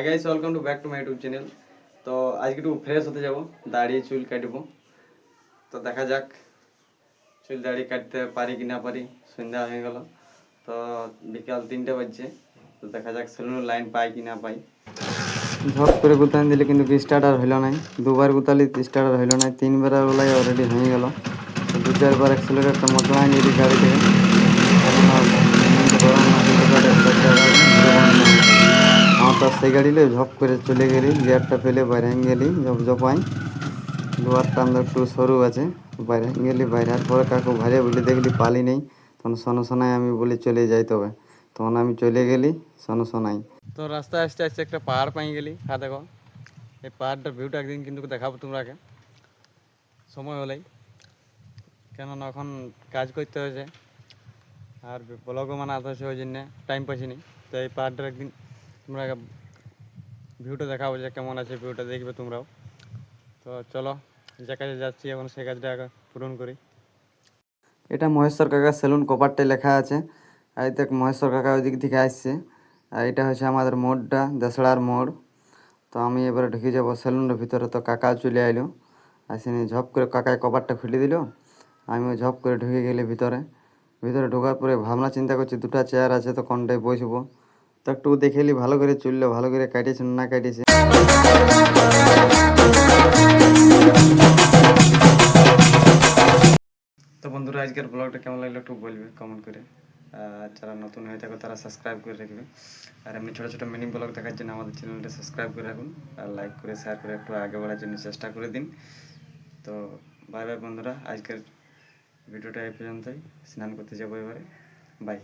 Guys, welcome to back to my YouTube channel. তো আজকে একটু ফ্রেশ হতে যাব, দাড়ি চুল কাটবো। তো দেখা যাক চুল দাড়ি কাটতে পারি কি না পারি। সন্ধ্যা হয়ে গেল, তো বিকাল 3টে বাজছে। তো দেখা যাক সেলুনের লাইন পাই কি না পাই। ঝপ করে গুতান দিলে কিন্তু স্টার্ট আর হইল নাই। দুবার গুতালি স্টার্ট আর হইল নাই। 3বার ওলাই অলরেডি হয়ে গেল। তো 2-4 বার অ্যাক্সেলারেটরটা মতলাই নিলি গাড়ি থেকে। আমার তো সেই গাড়ি লে ঝপ করে চলে গেলি, গিয়ারটা ফেলে বাইরে গেলি ঝপ ঝপাই। দুয়ারটা আমরা একটু সরু আছে, বাইরে গেলি। বাইরের পরে কাকু ভাইরে বলে দেখলি পালি নেই, তখন সোনায় আমি বলি চলে যাই। তবে তখন আমি চলে গেলি সোনাই। তো রাস্তায় আসতে আসতে একটা পাহাড় পাই গেলি। হ্যাঁ দেখো, এই পাহাড়টার ভিউটা একদিন কিন্তু দেখাবো তোমরাকে সময় হলেই, কেননা এখন কাজ করতে হয়েছে আর ব্লগও বানাতে হয়েছে, ওই জন্যে টাইম পাইছি নি। তো এই পাহাড়টার একদিন তোমরা ভিউটা দেখাবো যে কেমন আছে, ভিউটা দেখবে তোমরাও। তো চলো, যে কাজে যাচ্ছি এখন সেই কাজটা আগে পূরণ করি। এটা মহেশ্বর কাকার সেলুন, কপারটাই লেখা আছে। আর এই দেখ মহেশ্বর কাকা ওই দিক থেকে আসছে। আর এটা হচ্ছে আমাদের মোড়টা, দেশড়ার মোড়। তো আমি এবারে ঢুকে যাবো সেলুনের ভিতরে। তো কাকা চলে আইলো, আসেনি ঝপ করে কাকায় কপারটা খুলে দিল। আমিও ঝপ করে ঢুকে গেলি ভিতরে। ঢোকার পরে ভাবনা চিন্তা করছি, দুটো চেয়ার আছে তো কোনটায় বসবো। তো একটু দেখেলি ভালো করে চললো, ভালো করে কাটিয়েছে না কাটিয়েছে। তো বন্ধুরা, আজকের ব্লগটা কেমন লাগলো একটু বলবে কমেন্ট করে। আর যারা নতুন হয়ে থাকো তারা সাবস্ক্রাইব করে রাখবে। আর এমনি ছোটো ছোটো মিনি ব্লগ দেখার জন্য আমাদের চ্যানেলটা সাবস্ক্রাইব করে রাখুন। আর লাইক করে শেয়ার করে একটু আগে বাড়ার জন্য চেষ্টা করে দিন। তো বাই বাই বন্ধুরা, আজকের ভিডিওটা এই পর্যন্তই। স্নান করতে যাবো এবারে। বাই।